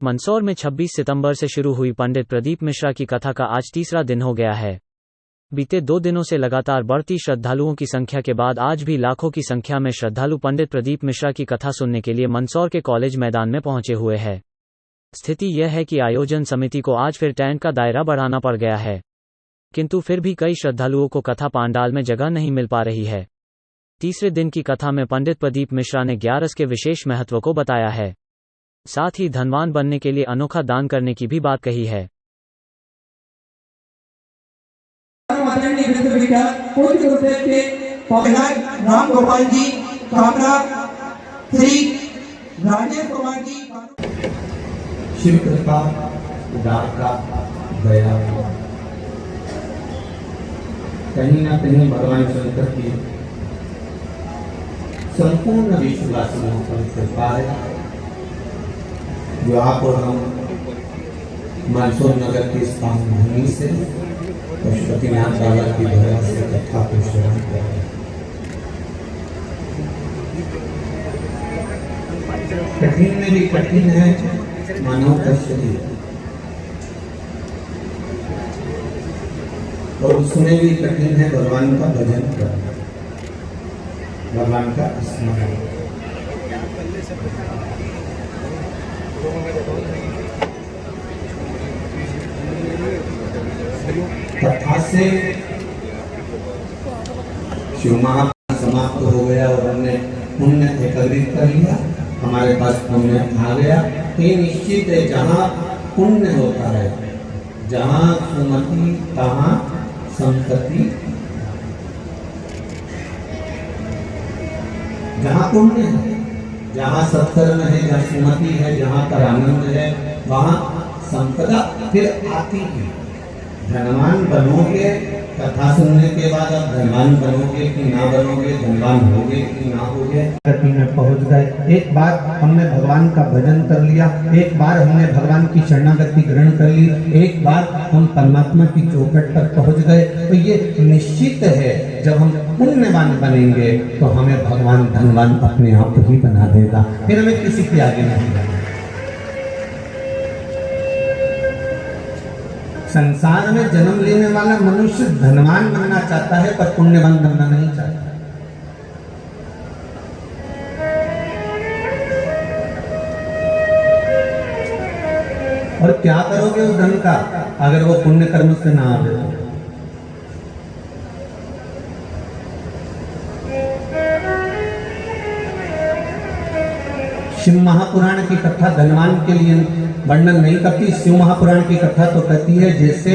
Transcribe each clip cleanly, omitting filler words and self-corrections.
मंदसौर में 26 सितंबर से शुरू हुई पंडित प्रदीप मिश्रा की कथा का आज तीसरा दिन हो गया है। बीते 2 दिनों से लगातार बढ़ती श्रद्धालुओं की संख्या के बाद आज भी लाखों की संख्या में श्रद्धालु पंडित प्रदीप मिश्रा की कथा सुनने के लिए मंदसौर के कॉलेज मैदान में पहुंचे हुए हैं। स्थिति यह है कि आयोजन समिति को आज फिर टेंट का दायरा बढ़ाना पड़ गया है, किंतु फिर भी कई श्रद्धालुओं को कथा पांडाल में जगह नहीं मिल पा रही है। तीसरे दिन की कथा में पंडित प्रदीप मिश्रा ने 11 के विशेष महत्व को बताया है। साथ ही धनवान बनने के लिए अनोखा दान करने की भी बात कही है। राम गोपाल जी, श्री राजेश कुमार जी, शिव कृपा, दाता, दया, कहीं ना कहीं भगवान शंकर की संपूर्ण विश्ववासियों पर कृपा है, जो आप और हम मंदसौर नगर के स्थान भूमि से पशुपतिनाथ बाबा की दया से कथा को श्रवण कर रहे हैं। कठिन में भी कठिन है मानव का शरीर, और उसमें भी कठिन है भगवान का भजन करना, भगवान का स्मरण। कथा से शिव महापुरुष समाप्त हो गया और हमने पुण्य एकत्रित कर लिया, हमारे पास पुण्य आ गया। तो ये निश्चित है, जहाँ पुण्य होता है, जहाँ सुमति तहाँ संपत्ति, जहाँ पुण्य है, जहाँ सत्कर्म है, जहाँ सुमति है, जहाँ पर आनंद है, वहाँ संपदा फिर आती है। धनवान बनोगे, कथा सुनने के बाद आप धनवान बनोगे कि ना बनोगे, धनवान होगे कि ना होगे, गति में पहुंच गए। एक बार हमने भगवान का भजन कर लिया, एक बार हमने भगवान की शरणागति ग्रहण कर ली, एक बार हम परमात्मा की चौखट पर पहुंच गए। तो ये निश्चित है, जब हम पुण्यवान बनेंगे तो हमें भगवान धनवान अपने आप ही बना देगा, फिर हमें किसी के आगे नहीं जाना। संसार में जन्म लेने वाला मनुष्य धनवान बनना चाहता है, पर पुण्यवान बनना नहीं चाहता। और क्या करोगे उस धन का, अगर वो पुण्य कर्म से ना आवे? शिव महापुराण की कथा धनवान के लिए वर्णन नहीं करती। शिव महापुराण की कथा तो कहती है जैसे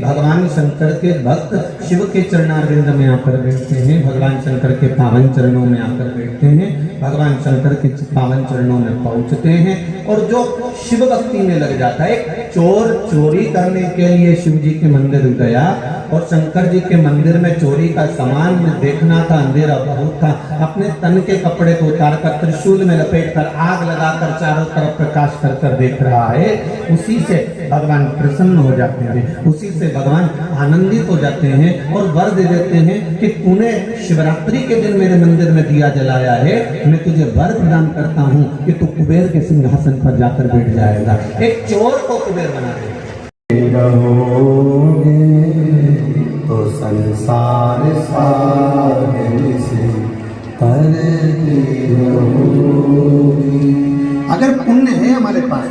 भगवान शंकर के भक्त शिव के चरणारविंद में आकर बैठते हैं, भगवान शंकर के पावन चरणों में आकर बैठते हैं, भगवान शंकर के पावन चरणों में पहुंचते हैं, और जो शिव भक्ति में लग जाता है। चोर चोरी करने के लिए शिव जी के मंदिर गया, और शंकर जी के मंदिर में चोरी का सामान देखना था, अंधेरा बहुत था, अपने तन के कपड़े को उतार कर त्रिशूल में लपेट कर आग लगाकर चारों तरफ प्रकाश कर कर देख रहा है। उसी से भगवान प्रसन्न हो जाते हैं, उसी से भगवान आनंदित हो जाते हैं और वर दे देते हैं कि तूने शिवरात्रि के दिन मेरे मंदिर में दिया जलाया है, मैं तुझे वर प्रदान करता हूँ कि तू कुबेर के सिंहासन पर जाकर बैठ जाएगा। एक चोर को कुबेर बना देगा। तो संसार सागर से अगर पुण्य है हमारे पास,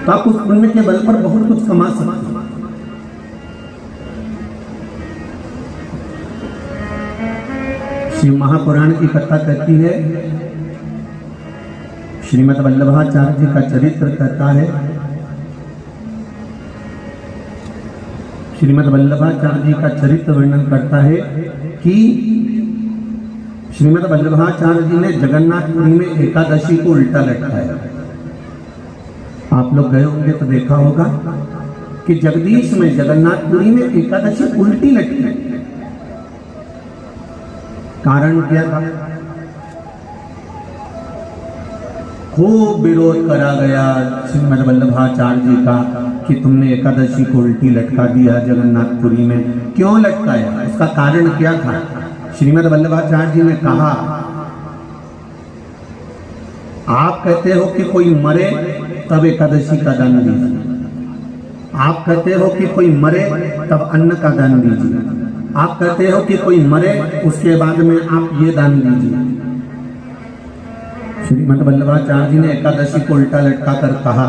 तो आप उस पुण्य के बल पर बहुत कुछ कमा सकते हैं। शिव महापुराण की कथा कहती है, श्रीमद् वल्लभाचार्य जी का चरित्र कहता है, श्रीमद् वल्लभाचार्य जी का चरित्र वर्णन करता है कि श्रीमद् वल्लभाचार्य जी ने जगन्नाथपुरी में एकादशी को उल्टा लटकाया। आप लोग गए होंगे तो देखा होगा कि जगदीश में जगन्नाथपुरी में एकादशी उल्टी लटकी। कारण क्या था? खूब विरोध करा गया श्रीमद् वल्लभाचार्य जी का कि तुमने एकादशी को उल्टी लटका दिया जगन्नाथपुरी में। क्यों लटकाया, उसका कारण क्या था? श्रीमद् वल्लभाचार्य जी ने कहा आप कहते हो कि कोई मरे तब एकादशी का दान दीजिए, आप कहते हो कि कोई मरे तब अन्न का दान दीजिए, आप कहते हो कि कोई मरे उसके बाद में आप ये दान दीजिए। श्रीमद् वल्लभाचार्य जी ने एकादशी को उल्टा लटका कर कहा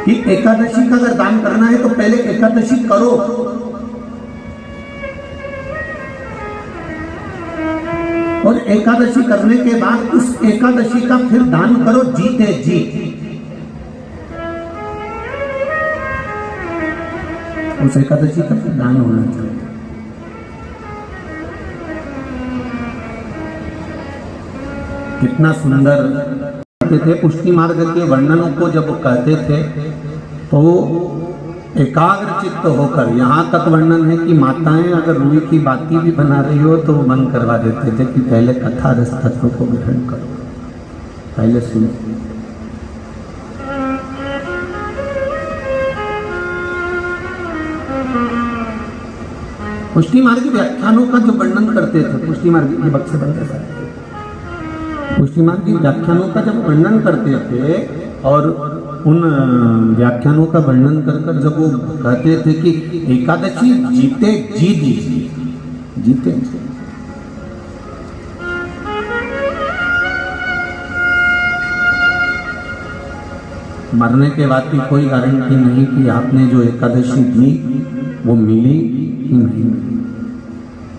कि एकादशी का अगर दान करना है तो पहले एकादशी करो, और एकादशी करने के बाद उस एकादशी का फिर दान करो जीते जी। उस एकादशी का फिर दान होना चाहिए। कितना सुंदर कहते थे, पुष्टि मार्ग के वर्णनों को जब कहते थे तो एकाग्र चित्त होकर, यहाँ तक वर्णन है कि माताएं अगर रूई की बाती भी बना रही हो तो बंद करवा देते थे कि पहले कथा रस तत्व को ग्रहण करो, पहले सुनो। पुष्टि मार्ग के व्याख्यानों का जो वर्णन करते थे, पुष्टि मार्ग के बक्से बनते थे, पुष्टि मार्ग के व्याख्यानों का जब वर्णन करते थे और उन व्याख्यानों का वर्णन कर कर जब वो कहते थे कि एकादशी जीते जी दीजिए, जीते जी। मरने के बाद की कोई गारंटी नहीं कि आपने जो एकादशी दी वो मिली कि नहीं मिली।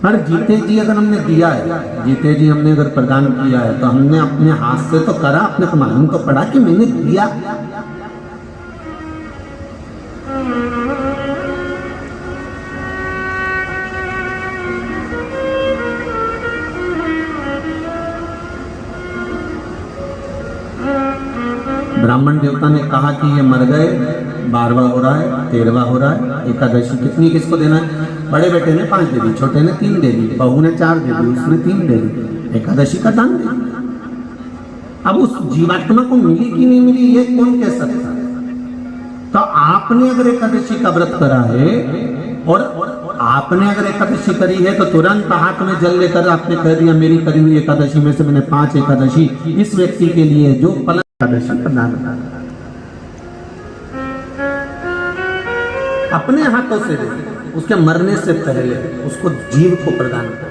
पर जीते जी अगर हमने दिया है, जीते जी हमने अगर प्रदान किया है तो हमने अपने हाथ से तो करा, अपने को मालूम तो पड़ा कि मैंने दिया। ब्राह्मण देवता ने कहा कि ये मर गए, 12वां हो रहा है, 13वां हो रहा है, एकादशी कितनी किसको देना है? बड़े बेटे ने 5 दे दी, छोटे ने 3 दे दी, बहू ने 4 दे दी, उसने 3 दे दी, एकादशी का दान दे। अब उस जीवात्मा को मिली कि नहीं मिली ये कौन कह सकता है? तो आपने अगर एकादशी का व्रत करा है और आपने अगर एकादशी करी है तो तुरंत हाथ में जल लेकर आपने कह दिया मेरी करी हुई एकादशी में से मैंने 5 एकादशी इस व्यक्ति के लिए जो फल एकादशी प्रदान करा, अपने हाथों से उसके मरने से पहले उसको जीव को प्रदान कर।